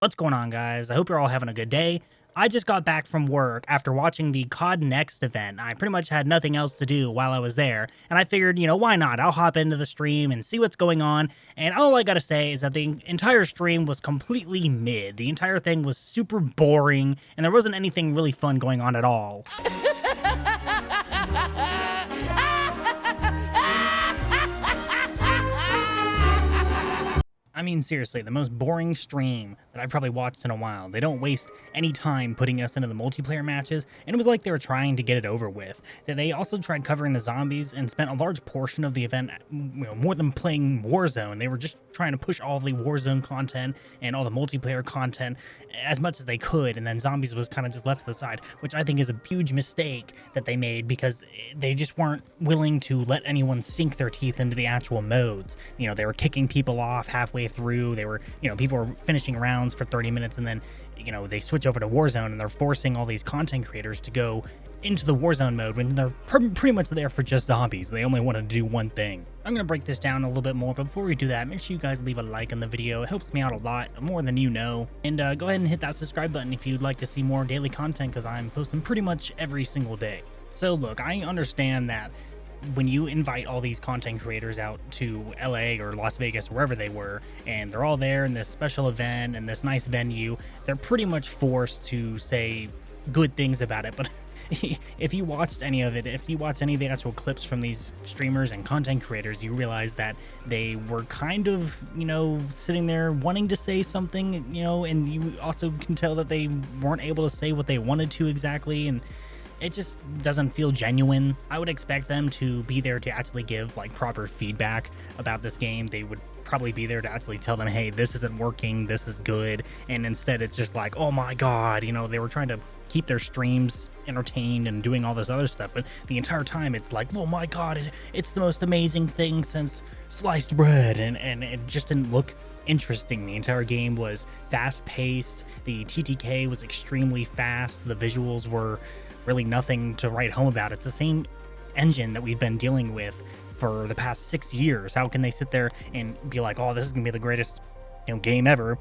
What's going on, guys? I hope you're all having a good day. I just got back from work after watching the CoD Next event. I pretty much had nothing else to do while I was there, and I figured, why not? I'll hop into the stream and see what's going on, and all I gotta say is that the entire stream was completely mid. The entire thing was super boring, and there wasn't anything really fun going on at all. I mean, seriously, the most boring stream that I've probably watched in a while. They don't waste any time putting us into the multiplayer matches, and it was like they were trying to get it over with. They also tried covering the zombies and spent a large portion of the event, more than playing Warzone. They were just trying to push all the Warzone content and all the multiplayer content as much as they could, and then zombies was kind of just left to the side, which I think is a huge mistake that they made because they just weren't willing to let anyone sink their teeth into the actual modes. They were kicking people off halfway through. They were, people were finishing rounds for 30 minutes and then, they switch over to Warzone and they're forcing all these content creators to go into the Warzone mode when they're pretty much there for just zombies. They only want to do one thing. I'm going to break this down a little bit more, but before we do that, make sure you guys leave a like on the video. It helps me out a lot, more than you know. And go ahead and hit that subscribe button if you'd like to see more daily content, because I'm posting pretty much every single day. So look, I understand that when you invite all these content creators out to LA or Las Vegas, wherever they were, and they're all there in this special event and this nice venue, they're pretty much forced to say good things about it. But if you watched any of it, if you watch any of the actual clips from these streamers and content creators, you realize that they were kind of, sitting there wanting to say something, and you also can tell that they weren't able to say what they wanted to exactly, and it just doesn't feel genuine. I would expect them to be there to actually give proper feedback about this game. They would probably be there to actually tell them, hey, this isn't working, this is good. And instead it's just like, oh my God, they were trying to keep their streams entertained and doing all this other stuff. But the entire time it's like, oh my God, it's the most amazing thing since sliced bread. And it just didn't look interesting. The entire game was fast paced. The TTK was extremely fast. The visuals were really nothing to write home about. It's the same engine that we've been dealing with for the past 6 years. How can they sit there and be like, oh, this is gonna be the greatest game ever,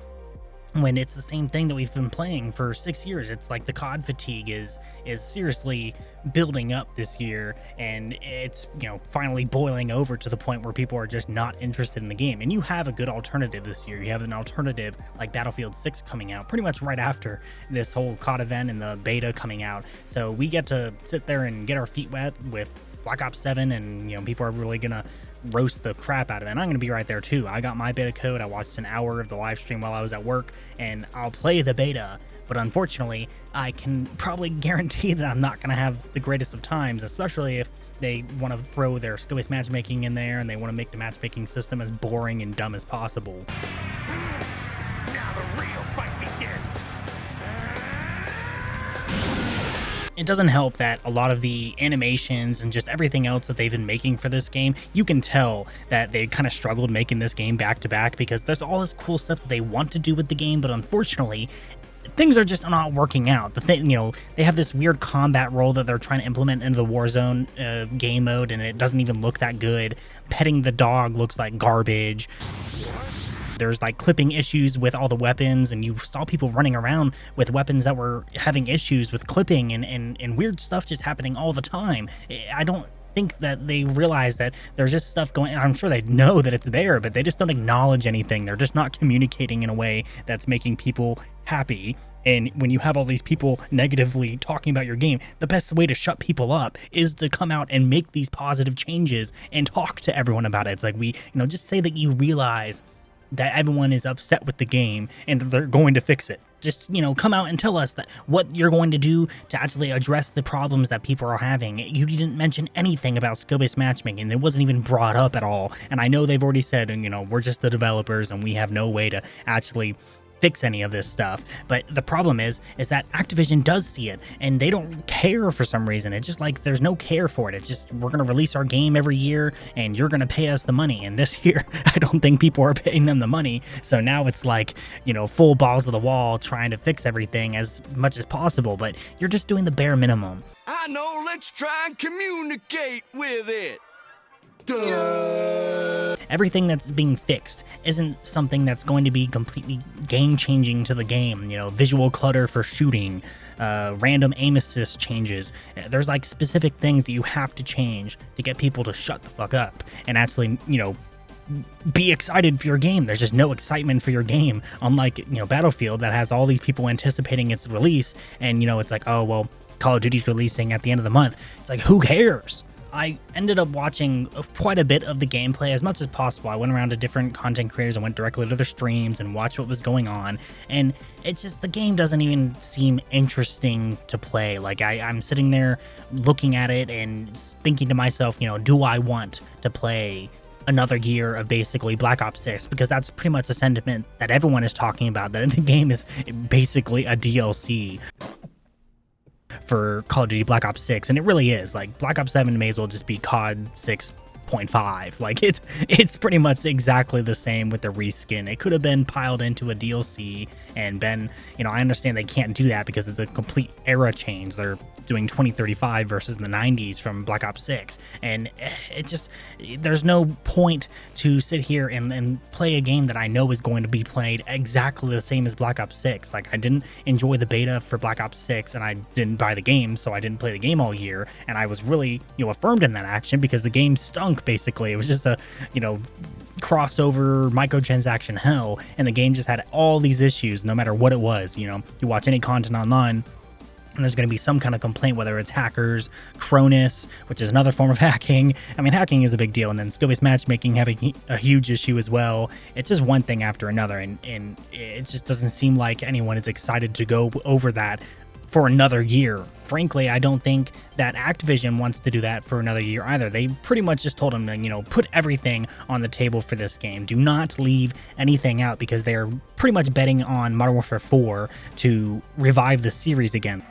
when it's the same thing that we've been playing for 6 years? It's like the COD fatigue is seriously building up this year, and it's finally boiling over to the point where people are just not interested in the game. And you have a good alternative this year. You have an alternative like Battlefield 6 coming out pretty much right after this whole COD event and the beta coming out, so we get to sit there and get our feet wet with Black Ops 7, and people are really gonna roast the crap out of it. And I'm gonna be right there too. I got my beta code. I watched an hour of the live stream while I was at work, and I'll play the beta, but unfortunately I can probably guarantee that I'm not gonna have the greatest of times, especially if they want to throw their skill-based matchmaking in there and they want to make the matchmaking system as boring and dumb as possible. It doesn't help that a lot of the animations and just everything else that they've been making for this game, you can tell that they kind of struggled making this game back to back, because there's all this cool stuff that they want to do with the game, but unfortunately things are just not working out. The thing, they have this weird combat role that they're trying to implement into the Warzone game mode, and it doesn't even look that good. Petting the dog looks like garbage. There's clipping issues with all the weapons, and you saw people running around with weapons that were having issues with clipping, and weird stuff just happening all the time. I don't think that they realize that there's just stuff going. I'm sure they know that it's there, but they just don't acknowledge anything. They're just not communicating in a way that's making people happy. And when you have all these people negatively talking about your game, the best way to shut people up is to come out and make these positive changes and talk to everyone about it. It's like, just say that you realize that everyone is upset with the game and that they're going to fix it. Just, come out and tell us that what you're going to do to actually address the problems that people are having. You didn't mention anything about skill-based matchmaking, and it wasn't even brought up at all. And I know they've already said, we're just the developers and we have no way to actually fix any of this stuff. But the problem is that Activision does see it, and they don't care for some reason. It's just like there's no care for it. It's just, we're going to release our game every year and you're going to pay us the money. And this year, I don't think people are paying them the money. So now it's like, full balls to the wall trying to fix everything as much as possible, but you're just doing the bare minimum. I know, let's try and communicate with it. Everything that's being fixed isn't something that's going to be completely game-changing to the game. You know, visual clutter for shooting, random aim assist changes. There's like specific things that you have to change to get people to shut the fuck up and actually, you know, be excited for your game. There's just no excitement for your game, unlike, you know, Battlefield that has all these people anticipating its release, and, you know, it's like, oh, well, Call of Duty's releasing at the end of the month. It's like, who cares? I ended up watching quite a bit of the gameplay as much as possible. I went around to different content creators and went directly to their streams and watched what was going on, and it's just, the game doesn't even seem interesting to play. Like, I'm sitting there looking at it and thinking to myself, you know, do I want to play another year of basically Black Ops 6, because that's pretty much the sentiment that everyone is talking about, that the game is basically a DLC for Call of Duty Black Ops 6, and it really is. Like, Black Ops 7 may as well just be COD 6.5. Like, it's pretty much exactly the same with the reskin. It could have been piled into a DLC and been, you know, I understand they can't do that because it's a complete era change. They're doing 2035 versus the 90s from Black Ops 6, and it just, there's no point to sit here and play a game that I know is going to be played exactly the same as Black Ops 6. Like, I didn't enjoy the beta for Black Ops 6, and I didn't buy the game, so I didn't play the game all year, and I was really, you know, affirmed in that action because the game stunk, basically. It was just a, you know, crossover microtransaction hell, and the game just had all these issues no matter what it was. You know, you watch any content online and there's going to be some kind of complaint, whether it's hackers, Cronus, which is another form of hacking. I mean, hacking is a big deal, and then skill-based matchmaking having a huge issue as well. It's just one thing after another, and it just doesn't seem like anyone is excited to go over that for another year. Frankly, I don't think that Activision wants to do that for another year either. They pretty much just told them to, you know, put everything on the table for this game. Do not leave anything out, because they are pretty much betting on Modern Warfare 4 to revive the series again.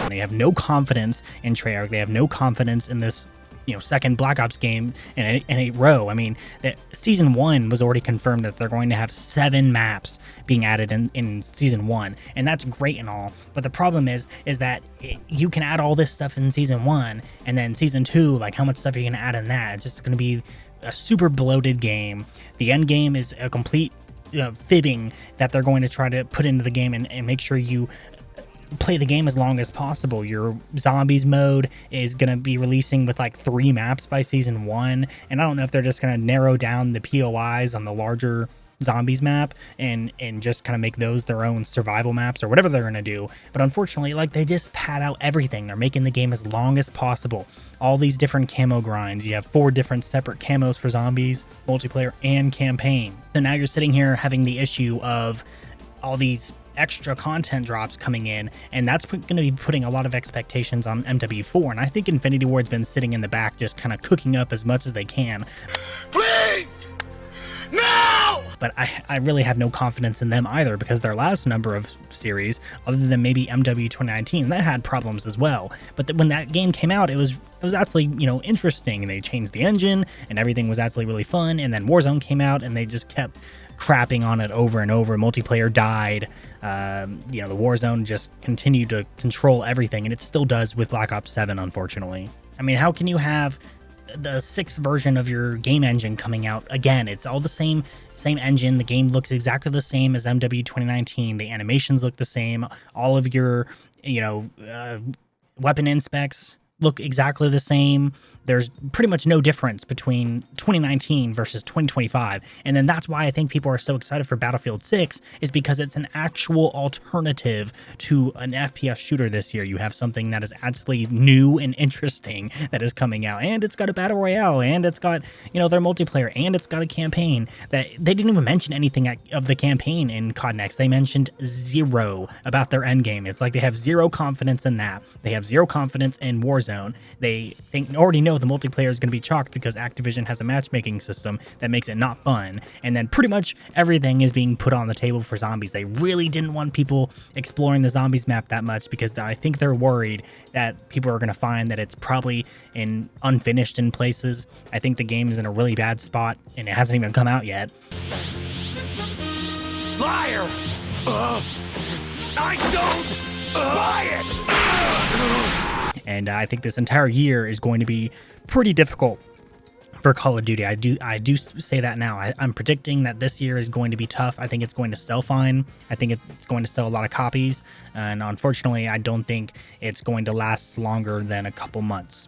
They have no confidence in Treyarch. They have no confidence in this, you know, second Black Ops game in a row. I mean, Season 1 was already confirmed that they're going to have 7 maps being added in Season 1, and that's great and all, but the problem is that you can add all this stuff in Season 1, and then Season 2, like, how much stuff are you going to add in that? It's just going to be a super bloated game. The end game is a complete fibbing that they're going to try to put into the game and make sure you play the game as long as possible. Your zombies mode is going to be releasing with like 3 maps by Season 1, and I don't know if they're just going to narrow down the POIs on the larger zombies map and just kind of make those their own survival maps or whatever they're going to do. But unfortunately, like, they just pad out everything. They're making the game as long as possible. All these different camo grinds. You have 4 different separate camos for zombies, multiplayer, and campaign. So now you're sitting here having the issue of all these extra content drops coming in, and that's going to be putting a lot of expectations on MW4, and I think Infinity Ward's been sitting in the back just kind of cooking up as much as they can. Please! No! But I really have no confidence in them either, because their last number of series, other than maybe MW 2019, that had problems as well. But when that game came out, it was actually, you know, interesting. They changed the engine, and everything was actually really fun. And then Warzone came out, and they just kept crapping on it over and over. Multiplayer died. You know, the Warzone just continued to control everything, and it still does with Black Ops 7, unfortunately. I mean, how can you have the 6th version of your game engine coming out again? It's all the same engine. The game looks exactly the same as MW 2019. The animations look the same. All of your, you know, weapon inspects look exactly the same. There's pretty much no difference between 2019 versus 2025. And then that's why I think people are so excited for Battlefield 6, is because it's an actual alternative to an FPS shooter this year. You have something that is actually new and interesting that is coming out, and it's got a battle royale, and it's got, you know, their multiplayer, and it's got a campaign. That they didn't even mention anything of the campaign in COD Next. They mentioned 0 about their end game. It's like they have 0 confidence in that. They have 0 confidence in Warzone. They already know the multiplayer is going to be chalked because Activision has a matchmaking system that makes it not fun. And then pretty much everything is being put on the table for zombies. They really didn't want people exploring the zombies map that much, because I think they're worried that people are going to find that it's probably unfinished in places. I think the game is in a really bad spot, and it hasn't even come out yet. Liar! I don't buy it! And I think this entire year is going to be pretty difficult for Call of Duty. I do say that now. I'm predicting that this year is going to be tough. I think it's going to sell fine. I think it's going to sell a lot of copies. And unfortunately, I don't think it's going to last longer than a couple months.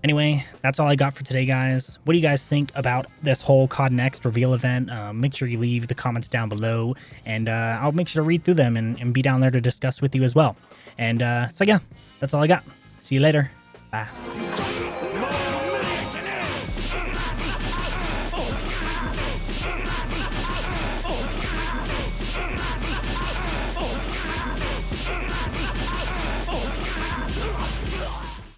Anyway, that's all I got for today, guys. What do you guys think about this whole COD Next reveal event? Make sure you leave the comments down below, and I'll make sure to read through them and be down there to discuss with you as well. And so yeah, that's all I got. See you later. Bye.